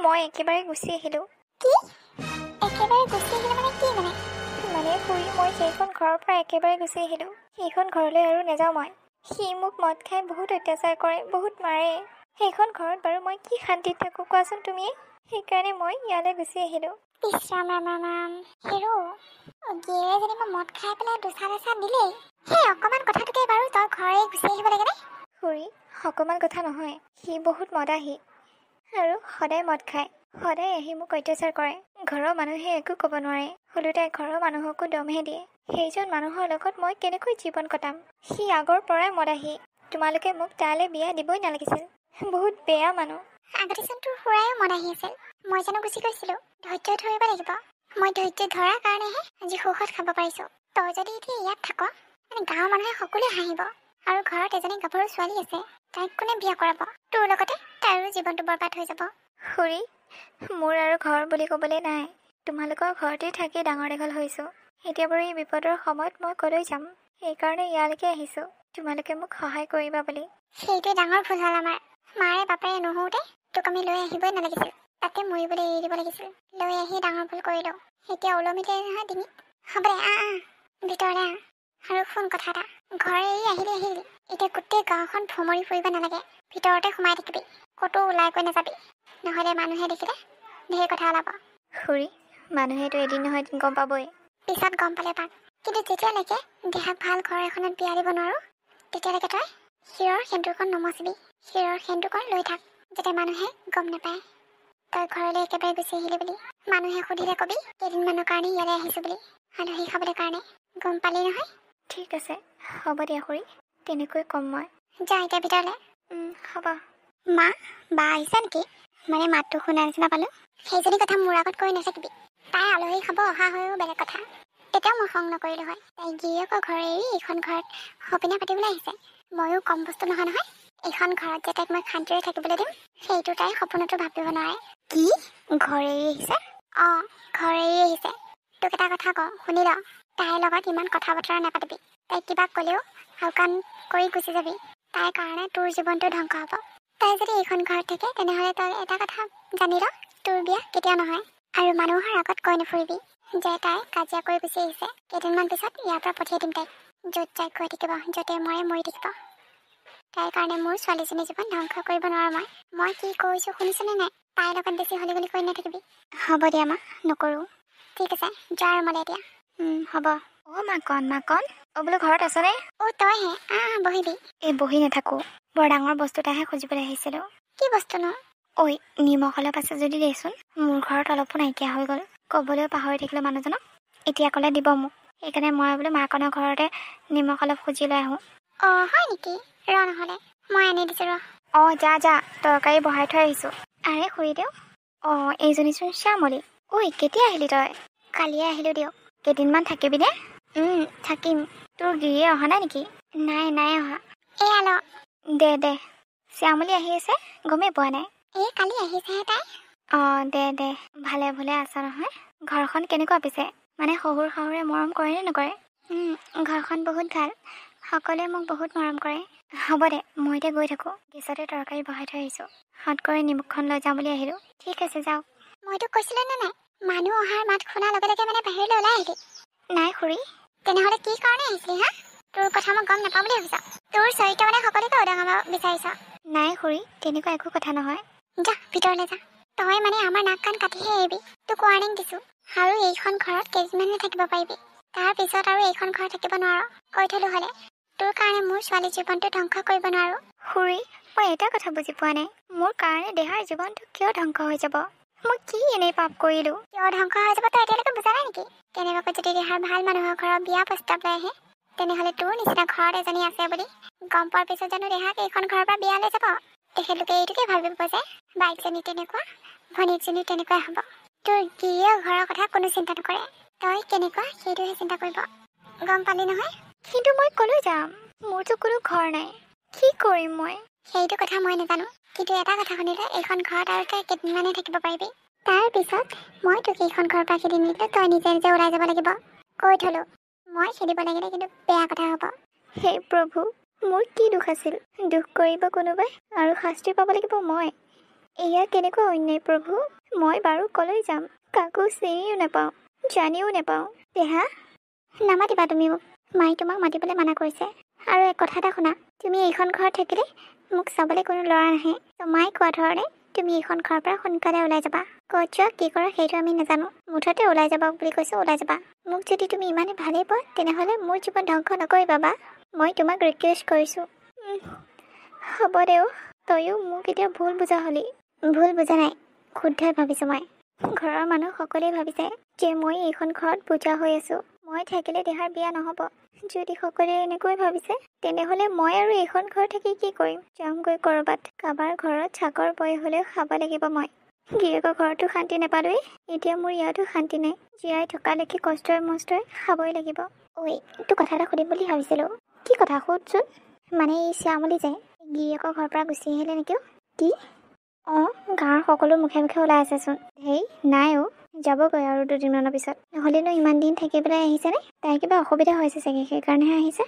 মই একেবাৰে গুচি আহিলোঁ। কি একেবাৰে গুচি আহিলে মানে কি মানে খুৰী, মই সেইখন ঘৰৰ পৰা একেবাৰে গুচি আহিলোঁ। সেইখন ঘৰলৈ আৰু নাযাওঁ মই। সি মোক মদ খাই বহুত অত্যাচাৰ কৰে, বহুত মাৰে। সেইখন ঘৰত বাৰু মই কি শান্তিত থাকোঁ কোৱাচোন তুমিয়ে? সেইকাৰণে মই ইয়ালৈ গুচি আহিলোঁ। ইছৰাম হিৰো গিয়েৰে যেনিবা মদ খাই পেলাই দুচাৰ দিলেই, সেই অকণমান কথাটোকে বাৰু তই ঘৰে গুচি আহিব লাগে নে? খুৰী, অকণমান কথা নহয়। সি বহুত মদাহী আৰু সদায় মদ খায়। সদায় আহি মোক অত্যাচাৰ কৰে। ঘৰৰ মানুহে একো ক'ব নোৱাৰে, ওলোটাই ঘৰৰ মানুহকো দমহে দিয়ে। সেইজন মানুহৰ লগত মই কেনেকৈ জীৱন কটাম? সি আগৰ পৰাই মদাহী। তোমালোকে মোক তালৈ বিয়া দিবই নালাগিছিল। বহুত বেয়া মানুহ। আগতেচোন তোৰ খুৰায়ো মদাহী আছিল। মই জানো গুচি গৈছিলোঁ? ধৈৰ্য ধৰিব লাগিব। মই ধৈৰ্য ধৰাৰ কাৰণেহে আজি সুখত খাব পাৰিছোঁ। তই যদি এতিয়া ইয়াত থাক, মানে গাঁৱৰ মানুহে সকলোৱে হাঁহিব। আৰু ঘৰত এজনী গাভৰু ছোৱালী আছে, তাইক কোনে বিয়া কৰাব? তোৰ লগতে তাইৰো জীৱনটো বৰবাদ হৈ যাব। খুৰী, মোৰ আৰু ঘৰ বুলি ক'বলৈ নাই। তোমালোকৰ ঘৰতে থাকি ডাঙৰ দীঘল হৈছোঁ। এতিয়া বাৰু এই বিপদৰ সময়ত মই ক'লৈ যাম? সেইকাৰণে ইয়ালৈকে আহিছোঁ, তোমালোকে মোক সহায় কৰিবা বুলি। সেইটোৱে ডাঙৰ ভুল হ'ল আমাৰ। মাৰে বাপেৰে নহওঁতে তোক আমি লৈ আহিবই নালাগিছিল। তাতে মৰিবলৈ এৰি দিব লাগিছিল। লৈ আহি ডাঙৰ ভুল কৰিলোঁ। এতিয়া ওলমিলে নহয় ডিঙিত। হ'ব দে, ভিতৰলৈ আৰু শুন কথা এটা। ঘৰে এৰি আহিলি। এতিয়া গোটেই গাঁওখন ভমৰি ফুৰিব নালাগে। ভিতৰতে সোমাই থাকিবি, ক'তো ওলাই গৈ নাযাবি। নহ'লে মানুহে দেখিলে ঢেৰ কথা ওলাব। খুৰী, মানুহেতো এদিন নহয় এদিন গম পাবই। পিছত গম পালে পাক। কিন্তু যেতিয়ালৈকে দেহাক ভাল ঘৰ এখনত বিয়া দিব নোৱাৰোঁ, তেতিয়ালৈকে তই শিৰৰ সেন্দুৰকণ নমচিবি। শিৰৰ সেন্দুৰকণ লৈ থাক, যাতে মানুহে গম নাপায় তই ঘৰলৈ একেবাৰে গুচি আহিলি বুলি। মানুহে সুধিলে কবি কেইদিনমানৰ কাৰণে ইয়ালৈ আহিছোঁ বুলি, আলহী খাবলৈ কাৰণে। গম পালি নহয়? ঠিক আছে, হ'ব দিয়া খুৰী, তেনেকৈ ক'ম মই। যা এতিয়া ভিতৰলৈ। হ'ব। মা, বা আহিছে নেকি? মানে মাতটো শুনা নিচিনা পালোঁ। সেইজনী কথা মোৰ আগত কৈ নাথাকিবি। তাই আলহী খাব অহা হৈও বেলেগ কথা। তেতিয়াও মই খং নকৰিলোঁ হয়। তাই গিৰিয়েকৰ ঘৰ এৰি এইখন ঘৰত সপিনা পাতিবলৈ আহিছে। ময়ো কম বস্তু নহয়। এইখন ঘৰত যে তাইক মই শান্তিৰে থাকিবলৈ দিম, সেইটো তাই সপোনতো ভাবিব নোৱাৰে। কি? ঘৰ এৰি আহিছে? ঘৰ এৰি আহিছে। তোক এটা কথা কওঁ, শুনি ল। তাইৰ লগত ইমান কথা বতৰা নাপাতিবি। তাইক কিবা ক'লেও আওকাণ কৰি গুচি যাবি। তাইৰ কাৰণে তোৰ জীৱনটো ধ্বংস হ'ব। তাই যদি এইখন ঘৰত থাকে, তেনেহ'লে তই এটা কথা জানি ল, তোৰ বিয়া কেতিয়াও নহয়। আৰু মানুহৰ আগত কৈ নুফুৰিবি যে তাই কাজিয়া কৰি গুচি আহিছে। কেইদিনমান পিছত ইয়াৰ পৰা পঠিয়াই দিম তাইক। য'ত যাই গৈ থাকিব, য'তে মৰি থাকিব। তাইৰ কাৰণে মোৰ ছোৱালীজনীৰ জীৱন ধ্বংস কৰিব নোৱাৰোঁ মই কি কৈছোঁ শুনিছনে নাই? তাইৰ লগত বেছি হলি বুলি কৈ নাথাকিবি। হ'ব দিয়া মা, নকৰোঁ। ঠিক আছে, যোৱা ৰুমলৈ এতিয়া। হ'ব। মাকন, বোলো ঘৰত আছনে? তইহে, বহিবি। এই বহি নাথাকোঁ, বৰ ডাঙৰ বস্তু এটাহে খুজিবলৈ আহিছিলোঁ। কি বস্তুনো? ঐ, নিমখ অলপ আছে যদি দেচোন। মোৰ ঘৰত অলপো নাইকিয়া হৈ গ'ল। ক'বলৈও পাহৰি থাকিলোঁ মানুহজনক। এতিয়া ক'লে দিব মোক। সেইকাৰণে মই বোলো মাকনৰ ঘৰতে নিমখ অলপ খুজি লৈ আহোঁ। হয় নেকি? নহ'লে মই আনি দিছোঁ ৰ। যা, তৰকাৰী বহাই থৈ আহিছোঁ। আৰে খুৰীদেউ, এইজনীচোন শ্যামলী। ঐ, কেতিয়া আহিলি তই? কালিয়ে আহিলোঁ দিয়ক। কেইদিনমান থাকিবিনে? থাকিম। তোৰ গিৰিয়ে অহা নাই নেকি? নাই অহা। এয়া ল। দে, শ্যামলী আহি আছে, গমেই পোৱা নাই। কালি আহিছেহে তাই। দে, ভালে ভালে আছা নহয়? ঘৰখন কেনেকুৱা পিছে? মানে শহুৰ শাহুৰে মৰম কৰেনে নকৰে? ঘৰখন বহুত ভাল। সকলোৱে মোক বহুত মৰম কৰে। হ'ব দে, মই এতিয়া গৈ থাকোঁ। গেছতে তৰকাৰী বহাই থৈ আহিছোঁ। হাত কৰি নিমখখন লৈ যাওঁ বুলি আহিলোঁ। ঠিক আছে, যাওক। মইতো কৈছিলোঁ নে নাই? মানুহ অহাৰ মাত শুনাৰ লগে লগে মানে বাহিৰলৈ ওলাই আহিলি। নাই খুৰী। তেনেহ'লে কি কাৰণে আহিছিলি হা? তোৰ কথা মই গম নাপাওঁ বুলি ভাবিছ? তোৰ চৰিত্ৰ মানে সকলোকে উদঙাব বিচাৰিছ? নাই খুৰী, তেনেকুৱা একো কথা নহয়। যা, ভিতৰলৈ যা। তই মানে আমাৰ নাক কাণ কাটিহে এৰিবি। তোক ৱাৰ্ণিং দিছোঁ। আৰু এইখন ঘৰত কেইদিনমানহে থাকিব পাৰিবি। তাৰ পিছত আৰু এইখন ঘৰত থাকিব নোৱাৰ। কৈ থলো হ'লে। তোৰ কাৰণে মোৰ ছোৱালীৰ জীৱনটো ধ্বংস কৰিব নোৱাৰোঁ। খুৰী, মই এটা কথা বুজি পোৱা নাই। মোৰ কাৰণে দেহাৰ জীৱনটো কিয় ধ্বংস হৈ যাব? মই কি এনেই পাপ কৰিলোঁ? কিয় ধ্বংস হৈ যাব তই এতিয়ালৈকে বুজা নাই নেকি? কেনেবাকৈ যদি দেহাৰ ভাল মানুহৰ ঘৰৰ বিয়া প্ৰস্তাৱ লৈ আহে, তেনেহ'লে তোৰ নিচিনা ঘৰত এজনী আছে বুলি গম পোৱাৰ পিছত জানো দেহাক এইখন ঘৰৰ পৰা বিয়ালৈ যাব? তেখেতলোকে এইটোকে ভাবিব যে বাইকজনী তেনেকুৱা, ভনীয়েকজনী তেনেকুৱাই হ'ব। তোৰ গিৰিয়েও ঘৰৰ কথা কোনো চিন্তা নকৰে। তই কেনেকুৱা সেইটোহে চিন্তা কৰিব। গম পালি নহয়? কিন্তু মই ক'লৈ যাম? মোৰতো কোনো ঘৰ নাই। কি কৰিম মই? সেইটো কথা মই নাজানো। কিন্তু এটা কথা শুনিলে, এইখন ঘৰত আৰু তই কেইদিনমানহে থাকিব পাৰিবি। তাৰ পিছত মই তোক এইখন ঘৰৰ পৰা খেদি নিদিলে তই নিজে ওলাই যাব লাগিব। কৈ থলো, মই খেদিব লাগিলে কিন্তু বেয়া কথা হ'ব। হে প্ৰভু, মোৰ কি দুখ আছিল? দুখ কৰিব কোনোবাই আৰু শাস্তি পাব লাগিব মই। এয়া কেনেকুৱা অন্যায় প্ৰভু। মই বাৰু কলৈ যাম, কাকো চিনিও নাপাওঁ, জানিও নাপাওঁ। দেহা, নামাতিবা তুমি মোক। মায়ে তোমাক মাতিবলৈ মানা কৰিছে। আৰু এক কথা এটা শুনা, তুমি এইখন ঘৰত থাকিলে মোক চাবলৈ কোনো ল'ৰা নাহে। তো মায়ে কোৱা ধৰণে তুমি এইখন ঘৰৰ পৰা সোনকালে ওলাই যাবা। ক'ত যোৱা কি কৰা সেইটো আমি নাজানো, মুঠতে ওলাই যাবা বুলি কৈছোঁ, ওলাই যাবা। মোক যদি তুমি ইমানে ভালেই পোৱা তেনেহ'লে মোৰ জীৱন ধ্বংস নকৰিবা বা। মই তোমাক ৰিকুৱেষ্ট কৰিছোঁ। হ'ব দে অ', তয়ো মোক এতিয়া ভুল বুজা হলি। ভুল বুজা নাই, শুদ্ধই ভাবিছোঁ মই। ঘৰৰ মানুহ সকলোৱে ভাবিছে যে মই এইখন ঘৰত বুজা হৈ আছোঁ। মই থাকিলে দেহাৰ বিয়া নহ'ব। যদি সকলোৱে এনেকৈ ভাবিছে তেনেহ'লে মই আৰু এইখন ঘৰ থাকি কি কৰিম? যামগৈ ক'ৰবাত, কাৰোবাৰ ঘৰত চাকৰ বয় হ'লেও খাব লাগিব মই। গিৰিয়েকৰ ঘৰতো শান্তি নাপালোৱেই, এতিয়া মোৰ ইয়াতো শান্তি নাই। জীয়াই থকালৈকে কষ্টই মষ্টই খাবই লাগিব। ঐ, তোৰ কথা এটা সুধিম বুলি ভাবিছিলোঁ। কি কথা সোধচোন? মানে এই শ্যামলী যে গিৰিয়েকৰ ঘৰৰ পৰা গুচি আহিলে নেকি? কি? অঁ, গাঁৱৰ সকলো মুখে মুখে ওলাই আছেচোন। হেই নাই অ', যাবগৈ আৰু 2 দিনমানৰ পিছত। নহ'লেনো ইমান দিন থাকি পেলাই আহিছেনে? তাই কিবা অসুবিধা হৈছে চাগে, সেইকাৰণেহে আহিছে।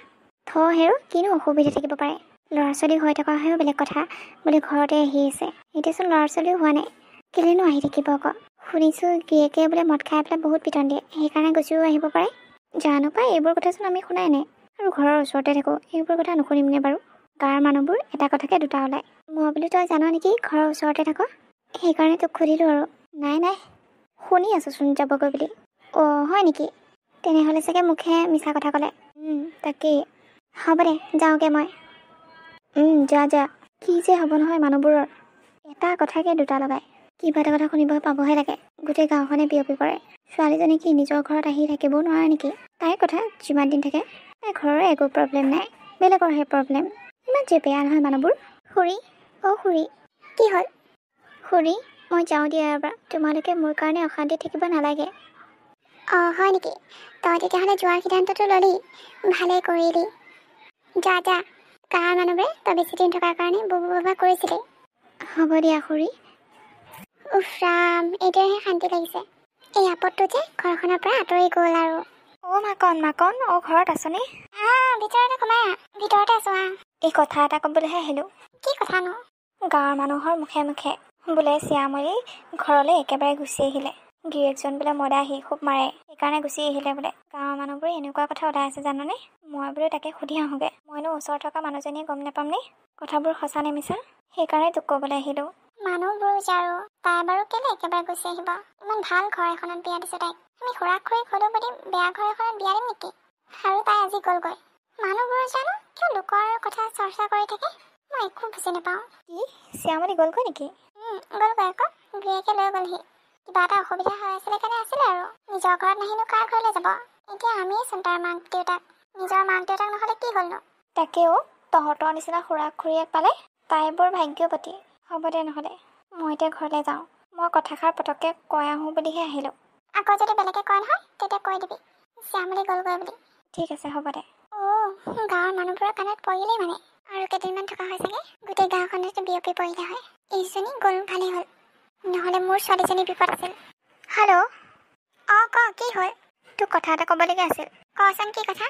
হেৰ, কিনো অসুবিধা থাকিব পাৰে? ল'ৰা ছোৱালী হৈ থকা হৈও বেলেগ কথা, বোলে ঘৰতে আহি আছে। এতিয়াচোন ল'ৰা ছোৱালীও হোৱা নাই, কেলেনো আহি থাকিব আকৌ? শুনিছোঁ গিৰিয়েকে বোলে মদ খাই পেলাই বহুত পিটন দিয়ে, সেইকাৰণে গুচিও আহিব পাৰে। জানো পাই, এইবোৰ কথাচোন আমি শুনাই নাই। আৰু ঘৰৰ ওচৰতে থাকোঁ, এইবোৰ কথা নুশুনিমনে বাৰু? গাঁৱৰ মানুহবোৰ এটা কথাকে দুটা ওলায়। মই বুলি তই জান নেকি ঘৰৰ ওচৰতে থাক? সেইকাৰণে তোক সুধিলোঁ আৰু। নাই, শুনি আছোঁচোন যাবগৈ বুলি। অঁ, হয় নেকি? তেনেহ'লে চাগে মুখে মিছা কথা ক'লে। তাকেই। হ'ব দে, যাওঁগৈ মই। যা। কি যে হ'ব নহয় মানুহবোৰৰ, এটা কথাকে দুটা লগায়। কিবা এটা কথা শুনিব পাবহে লাগে, গোটেই গাঁওখনে বিয়পি পৰে। ছোৱালীজনী কি নিজৰ ঘৰত আহি থাকিবও নোৱাৰে নেকি? তাইৰ কথা যিমান দিন থাকে, তাইৰ ঘৰৰ একো প্ৰব্লেম নাই, বেলেগৰহে প্ৰব্লেম। ইমান যে বেয়া নহয় মানুহবোৰ। খুৰী, অ' খুৰী। কি হ'ল? খুৰী, মই যাওঁ দিয়া ইয়াৰ পৰা। তোমালোকে মোৰ কাৰণে অশান্তি থাকিব নালাগে। অঁ, হয় নেকি? তই তেতিয়াহ'লে যোৱাৰ সিদ্ধান্তটো ল'লি, ভালেই কৰিলি। যা। গাঁৱৰ মানুহবোৰে তই বেছি দিন থকাৰ কাৰণে বুবা কৰিছিলি। হ'ব দিয়া খুৰী। উফ ৰাম, এতিয়াহে শান্তি লাগিছে। এই আপদটো যে ঘৰখনৰ পৰা আঁতৰি গ'ল আৰু। অ' মাকন, অ' ঘৰত আছনে? ভিতৰতে সোমাই ভিতৰতে আছো। এই কথা এটা ক'বলৈহে আহিলোঁ। কি কথানো? গাঁৱৰ মানুহৰ মুখে মুখে বোলে শ্যামলী ঘৰলৈ একেবাৰে গুচি আহিলে। গিৰিয়েকজন বোলে মদাহি খুব মাৰে, সেইকাৰণে গুচি আহিলে বোলে। গাঁৱৰ মানুহবোৰে এনেকুৱা কথা ওলাই আছে জাননে? মই বোলে তাকে সুধি আহোঁগৈ। মইনো ওচৰত থকা মানুহজনীয়ে গম নাপামনে কথাবোৰ সঁচা নে মিছা? সেইকাৰণে তোক ক'বলৈ আহিলোঁ। মানুহবোৰ আৰু তাই বাৰু কেলে একেবাৰে গুচি আহিব? ইমান ভাল ঘৰ এখনত বিয়া দিছে তাইক। আমি খুৰাক খুৰীক হ'লেও বুলি বেয়া ঘৰ এখনত বিয়া দিম নেকি? আৰু তাই আজি গ'লগৈ। মানুহবোৰ জানো কিয় লোকৰ কথা চৰ্চা কৰি থাকে, মই একো বুজি নাপাওঁ। কি, শ্যামলী গ'লগৈ নেকি? গ'লগৈ আকৌ, গিৰিয়েকে লৈ গ'লহি। কিবা এটা অসুবিধা হৈ আছিলে কাৰণে আছিলে আৰু। নিজৰ ঘৰত নাহিনো কাৰ ঘৰলৈ যাব? এতিয়া আমিয়েচোন তাৰ মাক দেউতাক। নিজৰ মাক দেউতাক নহ'লে কি হ'লনো? তাকেও, তহঁতৰ নিচিনা খুৰাক খুৰীয়েক পালে তাই বৰ ভাগ্যৱতী। হ'ব দে নহ'লে, মই এতিয়া ঘৰলৈ যাওঁ। মই কথাষাৰ পটককৈ কৈ আহোঁ বুলিহে আহিলোঁ। আকৌ যদি বেলেগে কয় নহয়, তেতিয়া কৈ দিবি শ্যামলী গ'লগৈ বুলি। ঠিক আছে, হ'ব দে। গাঁৱৰ মানুহবোৰৰ কাণত পৰিলেই মানে। আৰু কেইদিনমান থকা হয় চাগে গোটেই গাঁওখনতে বিয়পি পৰিলে হয়। এইজনী গ'ল, ভালেই হ'ল, নহ'লে মোৰ ছোৱালীজনী বিপদ আছিল। হেল্ল'। অঁ, ক, কি হ'ল? তোক কথা এটা ক'বলগীয়া আছিল। কচোন, কি কথা?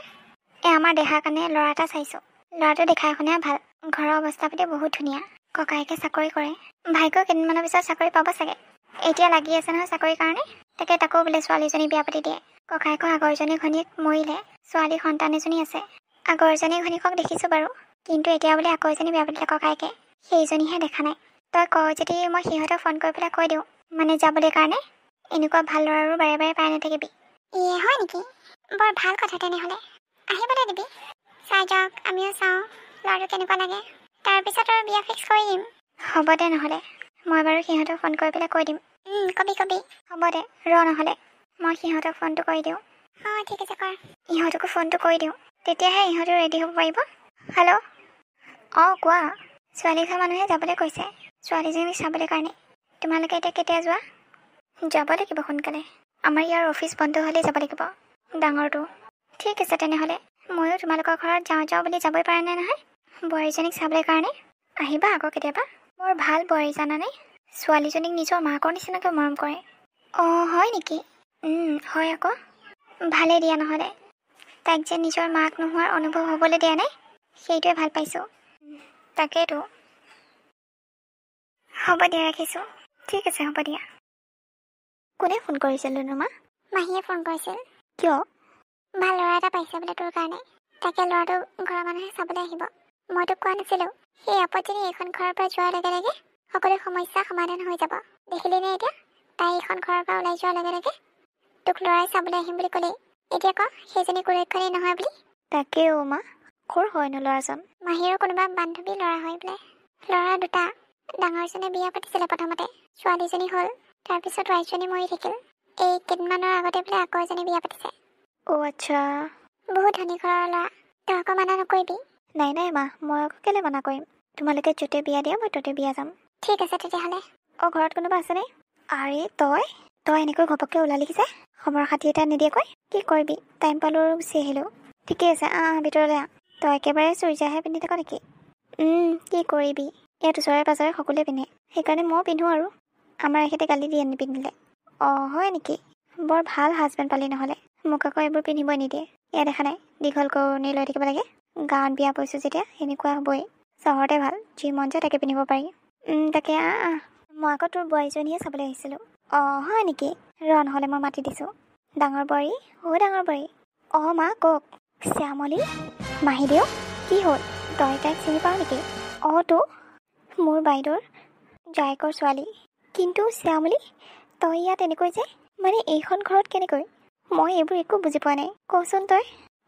আমাৰ দেহাৰ কাৰণে ল'ৰা এটা চাইছোঁ। ল'ৰাটো দেখাই শুনাই ভাল, ঘৰৰ অৱস্থা পাতি বহুত ধুনীয়া। ককায়েকে চাকৰি কৰে, ভাইকেও কেইদিনমানৰ পিছত চাকৰি পাব চাগে। এতিয়া লাগি আছে নহয় চাকৰিৰ কাৰণে। তাকো বোলে ছোৱালীজনী বিয়া পাতি দিয়ে। ককায়েকৰ আগৰজনী ঘনীয়েক মৰিলে, ছোৱালী সন্তান এজনী আছে। আগৰজনী ঘনীয়েকক দেখিছোঁ বাৰু, কিন্তু এতিয়া বোলে আকৌ এজনী বিয়া পাতিলে ককায়েকে, সেইজনীহে দেখা নাই। তই কওঁ যদি মই সিহঁতক ফোন কৰি পেলাই কৈ দিওঁ, মানে যাবলৈ কাৰণে। এনেকুৱা ভাল ল'ৰাবোৰ বাৰে বাৰে পাই নাথাকিবি। হয় নেকি? বৰ ভাল কথা তেনেহ'লে। আহিবলৈ দিবি, চাই যাওক, আমিও চাওঁ ল'ৰাটো কেনেকুৱা লাগে। তাৰপিছত আৰু বিয়া ফিক্স কৰি দিম। হ'ব দে নহ'লে, মই বাৰু সিহঁতক ফোন কৰি পেলাই কৈ দিম। কবি। হ'ব দে, নহ'লে মই সিহঁতক ফোনটো কৰি দিওঁ। অঁ, ঠিক আছে, কৰ। ইহঁতকো ফোনটো কৰি দিওঁ, তেতিয়াহে ইহঁতেও ৰেডি হ'ব পাৰিব। হেল্ল'। অঁ, কোৱা। ছোৱালী ঘৰ মানুহে যাবলৈ কৈছে ছোৱালীজনীক চাবলৈ কাৰণে। তোমালোকে এতিয়া কেতিয়া যোৱা? যাব লাগিব সোনকালে। আমাৰ ইয়াৰ অফিচ বন্ধ হ'লেই যাব লাগিব, ডাঙৰটো। ঠিক আছে তেনেহ'লে, ময়ো তোমালোকৰ ঘৰত যাওঁ বুলি যাবই পৰা নাই নহয় বোৱাৰীজনীক চাবলৈ কাৰণে। আহিবা আকৌ কেতিয়াবা। বৰ ভাল বোৱাৰী জানানে? ছোৱালীজনীক নিজৰ মাকৰ নিচিনাকৈ মৰম কৰে। অঁ, হয় নেকি? হয় আকৌ। ভালেই দিয়া নহ'লে। তাইক যে নিজৰ মাক নোহোৱাৰ অনুভৱ হ'বলৈ দিয়া নাই, সেইটোৱে ভাল পাইছোঁ। তাকেইতো। হ'ব দিয়া ৰাখিছোঁ। ঠিক আছে হ'ব দিয়া। কোনে ফোন কৰিছিল নুনুমা? মাহীয়ে ফোন কৰিছিল। কিয়? ভাল ল'ৰা এটা পাইছে বোলে তোৰ কাৰণে। তাকে ল'ৰাটো ঘৰৰ মানুহে চাবলৈ আহিব। মই তোক কোৱা নাছিলোঁ। সেই আপত্তি এইখন ঘৰৰ পৰা যোৱাৰ লগে লগে সকলো সমস্যা সমাধান হৈ যাব। দেখিলি নে এতিয়া? তাই এইখন ঘৰৰ পৰা ওলাই যোৱাৰ লগে লগে তোক ল'ৰাই চাবলৈ আহিম বুলি ক'লেই। এতিয়া ক সেইজনী কুৰেক্ষণেই নহয় বুলি? তাকেও মা, ক'ৰ হয়নো ল'ৰাজন? মাহীৰৰ কোনোবা বান্ধৱী ল'ৰা হয় বোলে। ল'ৰা দুটা। ডাঙৰজনে বিয়া পাতিছিলে প্ৰথমতে, ছোৱালীজনী হ'ল। তাৰপিছত ৱাইফজনী মৰি থাকিল। এই কেইদিনমানৰ আগতে বোলে আকৌ এজনী বিয়া পাতিছে। অ' আচ্ছা। বহুত ধনী ঘৰৰ ল'ৰা। তই আকৌ মানা নকৰিবি। নাই নাই মা, মই আকৌ কেলৈ মানা কৰিম? তোমালোকে য'তে বিয়া দিয়া মই ত'তে বিয়া যাম। ঠিক আছে তেতিয়াহ'লে। অঁ ঘৰত কোনোবা আছেনে? আৰে তই এনেকৈ ঘপককৈ ওলালি যে, খবৰ খাতি এটা নিদিয়াকৈ? কি কৰিবি, টাইম পালোঁ আৰু গুচি আহিলোঁ। ঠিকে আছে ভিতৰলৈ আহ। তই একেবাৰে চুইজাৰহে পিন্ধি থাক নেকি? কি কৰিবি, ইয়াত ওচৰে পাঁজৰে সকলোৱে পিন্ধে, সেইকাৰণে ময়ো পিন্ধোঁ আৰু। আমাৰ এখেতে গালি দিয়ে নিপিন্ধিলে। অঁ হয় নেকি? বৰ ভাল হাজবেণ্ড পালি নহ'লে। মোক আকৌ এইবোৰ পিন্ধিবই নিদিয়ে। এয়া দেখা নাই দীঘল কৰোণি লৈ থাকিব লাগে। গাঁৱত বিয়া পৰিছোঁ যেতিয়া এনেকুৱা হ'বই। চহৰতে ভাল, যি মন যায় তাকে পিন্ধিব পাৰি। তাকে মই আকৌ তোৰ বোৱাৰীজনীহে চাবলৈ আহিছিলোঁ। অঁ হয় নেকি? ৰ নহ'লে মই মাতি দিছোঁ। ডাঙৰ বোৱাৰী, ডাঙৰ বোৱাৰী। অঁ মা কওক। শ্যামলী? মাহীদেউ? কি হ'ল, তই তাইক চিনি পাৱ নেকি? অঁ তো, মোৰ বাইদেউৰ জায়েকৰ ছোৱালী। কিন্তু শ্যামলী, তই ইয়াত এনেকৈ যে, মানে এইখন ঘৰত কেনেকৈ? মই এইবোৰ একো বুজি পোৱা নাই, কচোন তই।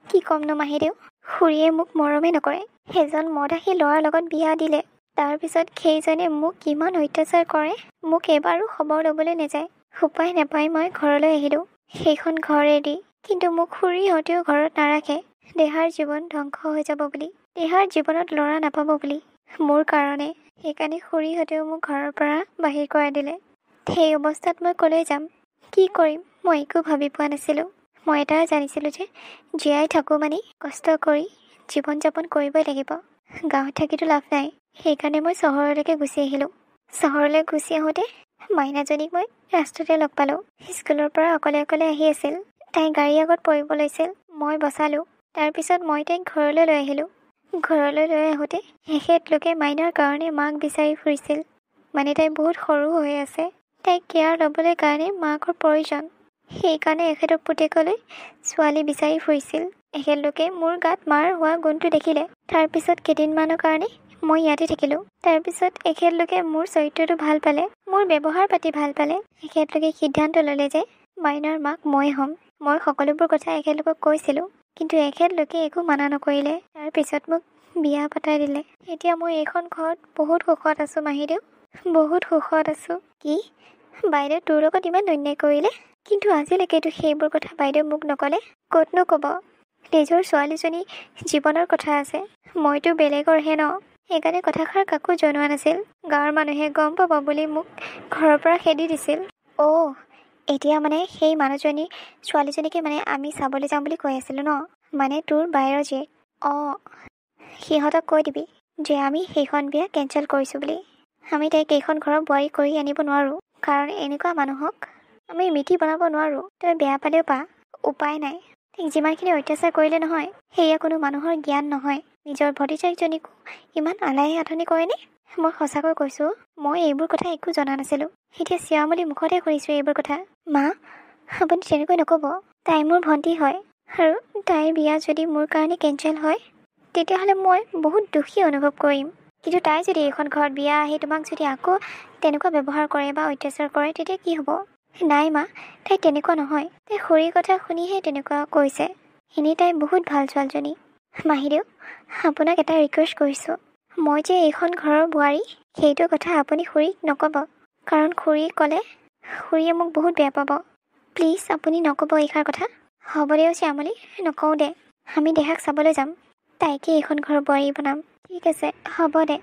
কি ক'মনো মাহীদেউ, খুৰীয়ে মোক মৰমেই নকৰে। সেইজন মদাহী ল'ৰাৰ লগত বিয়া দিলে। তাৰপিছত সেইজনে মোক কিমান অত্যাচাৰ কৰে। মোক এবাৰো খবৰ ল'বলৈ নেযায়। উপায় নাপাই মই ঘৰলৈ আহিলোঁ, সেইখন ঘৰ এৰি। কিন্তু মোক খুৰীহঁতেও ঘৰত নাৰাখে। দেহাৰ জীৱন ধ্বংস হৈ যাব বুলি, দেহাৰ জীৱনত ল'ৰা নাপাব বুলি, মোৰ কাৰণে। সেইকাৰণে খুৰীহঁতেও মোক ঘৰৰ পৰা বাহিৰ কৰাই দিলে। সেই অৱস্থাত মই ক'লৈ যাম, কি কৰিম, মই একো ভাবি পোৱা নাছিলোঁ। মই এটাই জানিছিলোঁ যে জীয়াই থাকোঁ মানে কষ্ট কৰি জীৱন যাপন কৰিবই লাগিব। গাঁৱত থাকিতো লাভ নাই। সেইকাৰণে মই চহৰলৈকে গুচি আহিলোঁ। চহৰলৈ গুচি আহোঁতে মাইনাজনীক মই ৰাস্তাতে লগ পালোঁ। স্কুলৰ পৰা অকলে অকলে আহি আছিল। তাই গাড়ী আগত পৰিব লৈছিল, মই বচালোঁ। তাৰপিছত মই তাইক ঘৰলৈ লৈ আহিলোঁ। ঘৰলৈ লৈ আহোঁতে এখেতলোকে মাইনাৰ কাৰণে মাক বিচাৰি ফুৰিছিল। মানে তাই বহুত সৰু হৈ আছে, তাইক কেয়াৰ ল'বলৈ কাৰণে মাকৰ প্ৰয়োজন। সেইকাৰণে এখেতৰ পুতেকলৈ ছোৱালী বিচাৰি ফুৰিছিল। এখেতলোকে মোৰ গাত মাৰ হোৱা গুণটো দেখিলে। তাৰপিছত কেইদিনমানৰ কাৰণে মই ইয়াতে থাকিলোঁ। তাৰপিছত এখেতলোকে মোৰ চৰিত্ৰটো ভাল পালে, মোৰ ব্যৱহাৰ পাতি ভাল পালে। এখেতলোকে সিদ্ধান্ত ল'লে যে মাইনাৰ মাক মই হ'ম। মই সকলোবোৰ কথা এখেতলোকক কৈছিলোঁ, কিন্তু এখেতলোকে একো মানা নকৰিলে। তাৰপিছত মোক বিয়া পতাই দিলে। এতিয়া মই এইখন ঘৰত বহুত সুখত আছোঁ মাহীদেউ, বহুত সুখত আছোঁ। কি, বাইদেউ তোৰ লগত ইমান অন্যায় কৰিলে? কিন্তু আজিলৈকেতো সেইবোৰ কথা বাইদেউ মোক নক'লে। ক'তনো ক'ব, নিজৰ ছোৱালীজনী জীৱনৰ কথা আছে। মইতো বেলেগৰহে ন, সেইকাৰণে কথাষাৰ কাকো জনোৱা নাছিল। গাঁৱৰ মানুহে গম পাব বুলি মোক ঘৰৰ পৰা খেদি দিছিল। অ' এতিয়া মানে সেই মানুহজনী ছোৱালীজনীকে মানে আমি চাবলৈ যাম বুলি কৈ আছিলোঁ ন, মানে তোৰ বাইৰৰ জীয়েক। অঁ সিহঁতক কৈ দিবি যে আমি সেইখন বিয়া কেঞ্চেল কৰিছোঁ বুলি। আমি তাইক এইখন ঘৰৰ বোৱাৰী কৰি আনিব নোৱাৰোঁ, কাৰণ এনেকুৱা মানুহক আমি মিতি বনাব নোৱাৰোঁ। তই বেয়া পালেও পা, উপায় নাই। তাইক যিমানখিনি অত্যাচাৰ কৰিলে নহয়, সেয়া কোনো মানুহৰ জ্ঞান নহয়। নিজৰ ভতিজাকজনীকো ইমান আলাই আথনি কৰেনে? মই সঁচাকৈ কৈছোঁ, মই এইবোৰ কথা একো জনা নাছিলোঁ। এতিয়া শ্যামলী মুখতে শুনিছোঁ এইবোৰ কথা। মা আপুনি তেনেকৈ নক'ব, তাই মোৰ ভণ্টি হয়, আৰু তাইৰ বিয়া যদি মোৰ কাৰণে কেঞ্চেল হয় তেতিয়াহ'লে মই বহুত দুখী অনুভৱ কৰিম। কিন্তু তাই যদি এইখন ঘৰত বিয়া আহি তোমাক যদি আকৌ তেনেকুৱা ব্যৱহাৰ কৰে বা অত্যাচাৰ কৰে তেতিয়া কি হ'ব? নাই মা, তাই তেনেকুৱা নহয়। তাই খুৰীৰ কথা শুনিহে তেনেকুৱা কৈছে। এনেই তাই বহুত ভাল ছোৱালীজনী। মাহীদেউ আপোনাক এটা ৰিকুৱেষ্ট কৰিছোঁ, মই যে এইখন ঘৰৰ বোৱাৰী সেইটো কথা আপুনি খুৰীক নক'ব, কাৰণ খুৰীক ক'লে খুৰীয়ে মোক বহুত বেয়া পাব। প্লিজ আপুনি নক'ব এইষাৰ কথা। হ'ব দে শ্যামলী, নকওঁ দে। আমি দেহাক চাবলৈ যাম, তাইকে এইখন ঘৰৰ বোৱাৰী বনাম। ঠিক আছে হ'ব দে।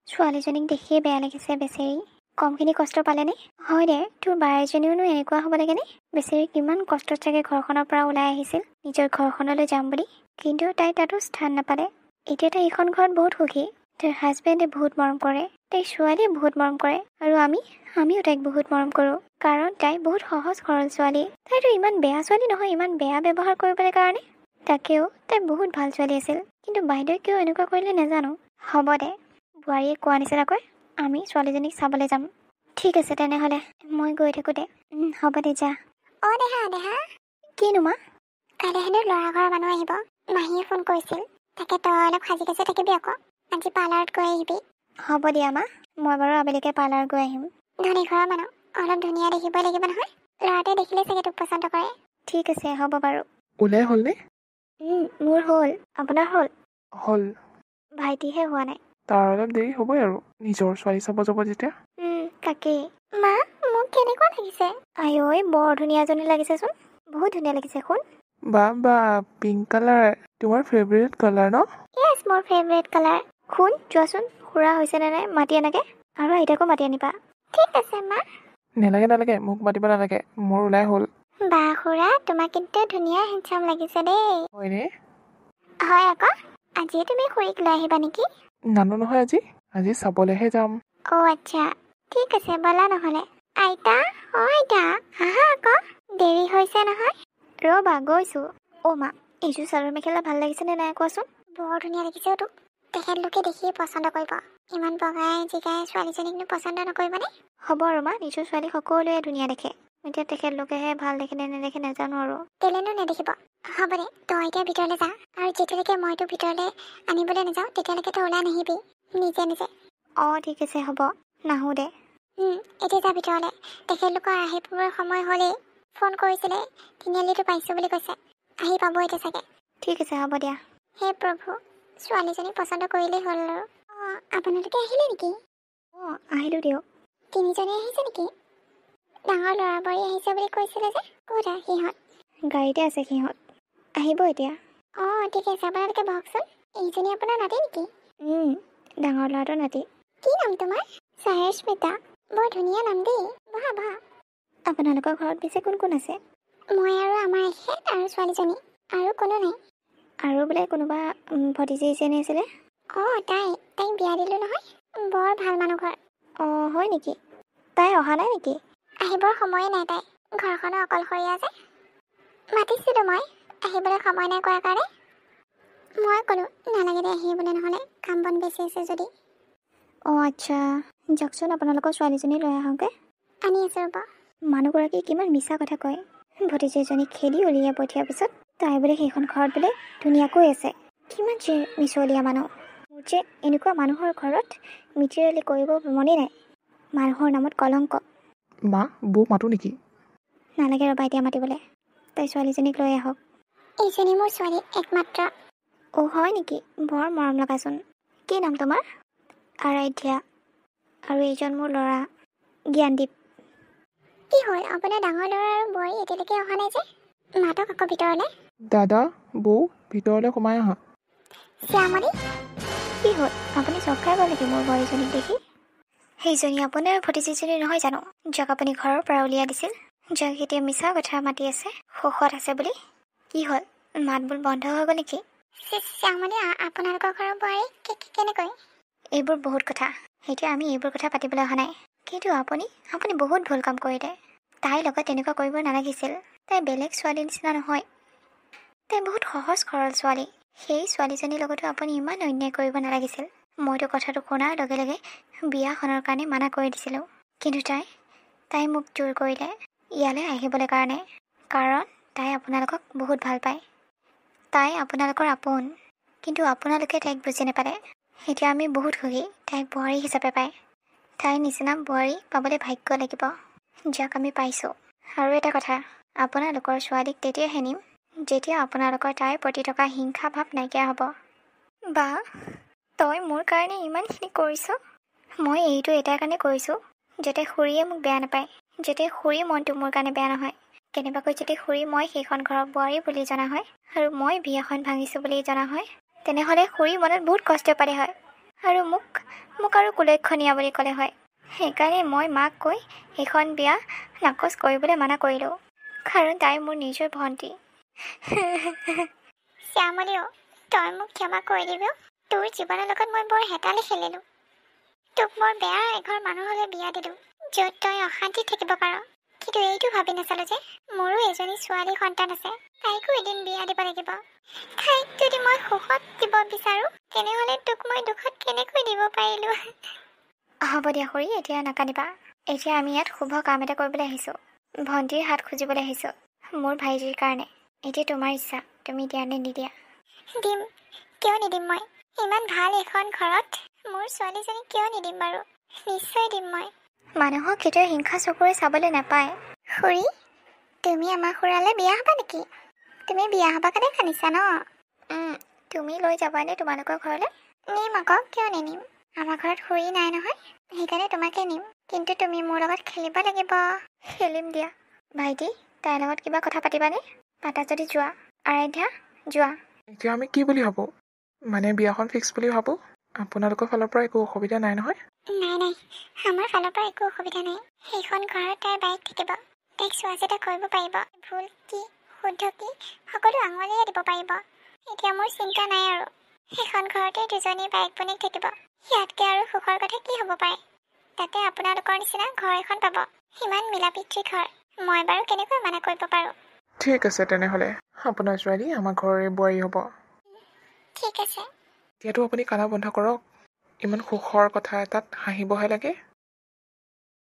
ছোৱালীজনীক দেখিয়ে বেয়া লাগিছে বেচেৰী। কমখিনি কষ্ট পালেনে? হয় দে, তোৰ বায়েৰজনীওনো এনেকুৱা হ'ব লাগেনে? বেচেৰী কিমান কষ্টত চাগে ঘৰখনৰ পৰা ওলাই আহিছিল নিজৰ ঘৰখনলৈ যাম বুলি, কিন্তু তাই তাতো স্থান নাপালে। এতিয়া তাই এইখন ঘৰত বহুত সুখী। তাইৰ হাজবেণ্ডে বহুত মৰম কৰে, তাইৰ ছোৱালীয়ে বহুত মৰম কৰে, আৰু আমিও তাইক বহুত মৰম কৰোঁ, কাৰণ তাই বহুত সহজ সৰল ছোৱালী। তাইতো ইমান বেয়া ছোৱালী নহয়, ইমান বেয়া ব্যৱহাৰ কৰিবলৈ কাৰণে। তাকেও তাই বহুত ভাল ছোৱালী আছিল, কিন্তু বাইদেৱে কিয় এনেকুৱা কৰিলে নাজানো। হ'ব দে, বোৱাৰীয়ে কোৱা নিচিনাকৈ আমি ছোৱালীজনীক চাবলৈ যাম। ঠিক আছে তেনেহ'লে মই গৈ থাকোঁ দে। হ'ব দে যা। অ' দেহা দেহা, কিনো মা? কাইলৈ হেনো ল'ৰা ঘৰৰ মানুহ আহিব। মাহীয়ে ফোন কৰিছিল। তাকে তই অলপ সাজি কাচি থাকিবি আকৌ। আজি পাৰ্লাৰত গৈ আহিবি। হ'ব দিয়া মা, মই বাৰু আবেলিকে পাৰ্লাৰ গৈ আহিম। ধনী ঘৰৰ মানুহ, অলপ ধুনীয়া দেখিবই লাগিব নহয়। ল'ৰাটোৱে দেখিলে চাগে তোক পচন্দ কৰে। ঠিক আছে হ'ব বাৰু। ওলাই হ'লনে? মোৰ হ'ল। আপোনাৰ হ'ল? হ'ল। ভাইটিহে হোৱা নাই। তাৰ অলপ দেৰি হ'বই আৰু, নিজৰ ছোৱালী চাব যাব যেতিয়া। তাকেই। মা, মোক কেনেকুৱা লাগিছে? আই ঐ, বৰ ধুনীয়া এজনী লাগিছেচোন। বহুত ধুনীয়া লাগিছে শুন। বা পিংক কালাৰ তোমাৰ ফেভৰেট কালাৰ ন? য়েছ, মোৰ ফেভৰেট কালাৰ। শুন যোৱাচোন, খুৰা হৈছেনে নাই মাতি আনাগে। আৰু আইতাকো মাতি আনিবা। ঠিক আছে মা। নালাগে, মোক মাতিব নালাগে, মোৰ ওলাই হ'ল। বা খুৰা, তোমাক কিন্তু ধুনীয়া হেণ্ডচাম লাগিছে দেই। হয়নে? হয় আকৌ, আজিয়ে তুমি খুৰীক লৈ আহিবা নেকি? নানো নহয় আজি চাবলৈহে যাম। অ' আচ্ছা, ঠিক আছে ব'লা নহ'লে। আইতা, অ' আইতা, আহা আকৌ, দেৰি হৈছে নহয়। ৰ'বা গৈছোঁ। অ' মা, এইযোৰ চাদৰ মেখেলা ভাল লাগিছেনে নাই কোৱাচোন? বৰ ধুনীয়া দেখিছে তোক। তেখেতলোকে দেখি পচন্দ কৰিব। ইমান বগাই জিগাই ছোৱালীজনীকনো পচন্দ নকৰিবনে? হ'ব আৰু মা, নিজৰ ছোৱালী সকলোৱে ধুনীয়া দেখে। এতিয়া তেখেতলোকেহে ভাল দেখে নে নেদেখে নাজানো আৰু। কেলেনো নেদেখিব। হ'ব দে, তই এতিয়া ভিতৰলৈ যা। আৰু যেতিয়ালৈকে মই তোক ভিতৰলৈ আনিবলৈ নাযাওঁ তেতিয়ালৈকে তই ওলাই নাহিবি নিজে। অঁ ঠিক আছে হ'ব, নাহোঁ দে। এতিয়া যা ভিতৰলৈ। তেখেতলোকৰ আহি পোৱাৰ সময় হ'লেই। ফোন কৰিছিলে, তিনিআলিটো পাইছোঁ বুলি কৈছে। আহি পাব এতিয়া চাগে। ঠিক আছে হ'ব দিয়া। হে প্ৰভু, ছোৱালীজনী পচন্দ কৰিলেই হ'ল আৰু। অঁ, আপোনালোকে আহিলে নেকি? অঁ আহিলোঁ দিয়ক। তিনিজনী আহিছে নেকি? ডাঙৰ ল'ৰা বোৱাৰী আহিছে বুলি কৈছিলে যে, ক'ত সিহঁত? গাড়ীতে আছে সিহঁত, আহিব এতিয়া। অঁ ঠিক আছে, আপোনালোকে বহকচোন। এইজনী আপোনাৰ নাতি নেকি? ডাঙৰ ল'ৰাটোৰ নাতি। কি নাম তোমাৰ? চাহেস্মিতা। বৰ ধুনীয়া নাম দেই। বহা। আপোনালোকৰ ঘৰত পিছে কোন কোন আছে? মই আৰু আমাৰ এখেত আৰু ছোৱালীজনী, আৰু কোনো নাই। আৰু বোলে কোনোবা ভতিজী এজনী আছিলে? অঁ তাইক বিয়া দিলোঁ নহয়। বৰ ভাল মানুহ ঘৰ। অঁ হয় নেকি? তাই অহা নাই নেকি? আহিবৰ সময়ে নাই তাই, ঘৰখনো অকলশৰীয়া যে। মাতিছিলোঁ মই, আহিবলৈ সময় নাই কৰাৰ কাৰণে। মই ক'লোঁ নালাগে দে আহিবলৈ নহ'লে, কাম বন বেছি আছে যদি। অঁ আচ্ছা, যাওকচোন আপোনালোকৰ ছোৱালীজনী লৈ আহোঁগৈ। আনি আছোঁ ৰ'ব। মানুহগৰাকী কিমান মিছা কথা কয়। ভতিজীজনী খেদি উলিয়াই পঠিয়াৰ পিছত তাই বোলে সেইখন ঘৰত বোলে ধুনীয়াকৈ আছে। কিমান যে মিছলীয়া মানুহ। মোৰ যে এনেকুৱা মানুহৰ ঘৰত মিতিৰলি কৰিব মনেই নাই। মানুহৰ নামত কলংক। মা, বৌ মাতো নেকি? নালাগে ৰ'বা এতিয়া মাতিবলৈ, তাই ছোৱালীজনীক লৈ আহক। এইজনী মোৰ ছোৱালী একমাত্ৰ। অঁ হয় নেকি? বৰ মৰম লগাচোন। কি নাম তোমাৰ? আৰাধ্যা। আৰু এইজন মোৰ ল'ৰা জ্ঞানদীপ। কি হ'ল আপোনাৰ ডাঙৰ ল'ৰা আৰু বোৱাৰী এতিয়ালৈকে অহা নাই যে? মাতক আকৌ ভিতৰলৈ। দাদা, বৌ, ভিতৰলৈ সোমাই আহা। শ্যামলী, কি হ'ল আপুনি চক খাই গ'ল নেকি মোৰ বোৱাৰীজনীক দেখি? সেইজনী আপোনাৰ ভতিজীজনী নহয় জানো, যাক আপুনি ঘৰৰ পৰা উলিয়াই দিছিল, যাক এতিয়া মিছা কথা মাতি আছে সুখত আছে বুলি? কি হ'ল, মাত বোল বন্ধ হৈ গ'ল নেকি? শ্যামলী আপোনালোকৰ ঘৰৰ বোৱাৰী কেনেকৈ? এইবোৰ বহুত কথা, এতিয়া আমি এইবোৰ কথা পাতিবলৈ অহা নাই। কিন্তু আপুনি বহুত ভুল কাম কৰিলে। তাইৰ লগত তেনেকুৱা কৰিব নালাগিছিল। তাই বেলেগ ছোৱালীৰ নিচিনা নহয়। তাই বহুত সহজ সৰল ছোৱালী। সেই ছোৱালীজনীৰ লগতো আপুনি ইমান অন্যায় কৰিব নালাগিছিল। মইতো কথাটো শুনাৰ লগে লগে বিয়াখনৰ কাৰণে মানা কৰি দিছিলোঁ। কিন্তু তাই মোক জোৰ কৰিলে ইয়ালৈ আহিবলৈ কাৰণে। কাৰণ তাই আপোনালোকক বহুত ভাল পায়। তাই আপোনালোকৰ আপোন। কিন্তু আপোনালোকে তাইক বুজি নাপালে। এতিয়া আমি বহুত সুখী তাইক বোৱাৰী হিচাপে পায়। তাইৰ নিচিনা বোৱাৰী পাবলৈ ভাগ্য লাগিব, যাক আমি পাইছোঁ। আৰু এটা কথা, আপোনালোকৰ ছোৱালীক তেতিয়াহে নিম যেতিয়া আপোনালোকৰ তাইৰ প্ৰতি থকা হিংসা ভাৱ নাইকিয়া হ'ব। বা, তই মোৰ কাৰণে ইমানখিনি কৰিছ। মই এইটো এটাৰ কাৰণে কৰিছোঁ, যাতে খুৰীয়ে মোক বেয়া নাপায়, যাতে খুৰীৰ মনটো মোৰ কাৰণে বেয়া নহয়। কেনেবাকৈ যদি খুৰী মই সেইখন ঘৰৰ বোৱাৰী বুলি জনা হয় আৰু মই বিয়াখন ভাঙিছোঁ বুলি জনা হয়, তেনেহ'লে খুৰী মনত বহুত কষ্ট পালে হয় আৰু মোক আৰু কুলক্ষণীয়া বুলি ক'লে হয়। সেইকাৰণে মই মাক কৈ সেইখন বিয়া নাকচ কৰিবলৈ মানা কৰিলোঁ, কাৰণ তাই মোৰ নিজৰ ভণ্টি। শ্যামলী, তই মোক ক্ষমা কৰি দিবি। তোৰ জীৱনৰ লগত মই বৰ হেতালি খেলিলোঁ। তোক বৰ বেয়া এঘৰ মানুহলৈ বিয়া দিলোঁ, য'ত তই অশান্তিত থাকিব পাৰ। কিন্তু এইটো ভাবি নাচালোঁ যে মোৰো এজনী ছোৱালী সন্তান আছে। তাইকো এদিন বিয়া দিব লাগিব। তাইক যদি মই সুখত দিব বিচাৰোঁ, তেনেহ'লে তোক মই দুখত কেনেকৈ দিব পাৰিলোঁ? হ'ব দিয়া খুৰী, এতিয়া নাকান্দিবা। এতিয়া আমি ইয়াত শুভ কাম এটা কৰিবলৈ আহিছোঁ। ভণ্টিৰ হাত খুজিবলৈ আহিছোঁ, মোৰ ভাইটিৰ কাৰণে। এতিয়া তোমাৰ ইচ্ছা, তুমি দিয়া নে নিদিয়া। দিম, কিয় নিদিম মই? ইমান ভাল এখন ঘৰত মোৰ ছোৱালীজনীক কিয় নিদিম বাৰু? নিশ্চয় দিম মই। মানুহক কেতিয়াও হিংসা চকুৰে চাবলৈ নাপায়। খুৰী, তুমি আমাৰ খুৰালৈ বিয়া হ'বা নেকি? তুমি বিয়া হ'বা কাৰণে কান্দিছা ন? তুমি লৈ যাবানে তোমালোকৰ ঘৰলৈ? নিম আকৌ, কিয় নিনিম? আমাৰ ঘৰত খুৰী নাই নহয়, সেইকাৰণে তোমাকে নিম। কিন্তু তুমি মোৰ লগত খেলিব লাগিব। খেলিম দিয়া। ভাইটি, তাইৰ লগত কিবা কথা পাতিবানে? পাতা যদি যোৱা। আৰাধ্যা, যোৱা। এতিয়া আমি কি বুলি ভাবোঁ? মানে বিয়াখন ফিক্স বুলি ভাবোঁ? আপোনালোকৰ ফালৰ পৰা একো অসুবিধা নাই নহয়? নাই নাই, আমাৰ ফালৰ পৰা একো অসুবিধা নাই। সেইখন ঘৰত তাইৰ বাইক থাকিব, তাইক চোৱা চিতা কৰিব পাৰিব। ভুল কি শুদ্ধ কি সকলো আঙুলিয়ে দিব পাৰিব। এতিয়া মোৰ চিন্তা নাই আৰু। সেইখন ঘৰতে দুজনী বাইক ভনীক থাকিব। ইয়াতকৈ আৰু সুখৰ কথা কি হ'ব পাৰে? তাতে আপোনালোকৰ নিচিনা ঘৰ এখন পাব, সিমান মিলাপ্ৰীতিৰ ঘৰ। মই বাৰু কেনেকৈ মানা কৰিব পাৰোঁ? ঠিক আছে তেনেহ'লে, আপোনাৰ ছোৱালী আমাৰ ঘৰৰে বোৱাৰী হ'ব। ঠিক আছে। এতিয়াতো আপুনি কান্দা বন্ধ কৰক। ইমান সুখৰ কথা এটাত হাঁহিবহে লাগে।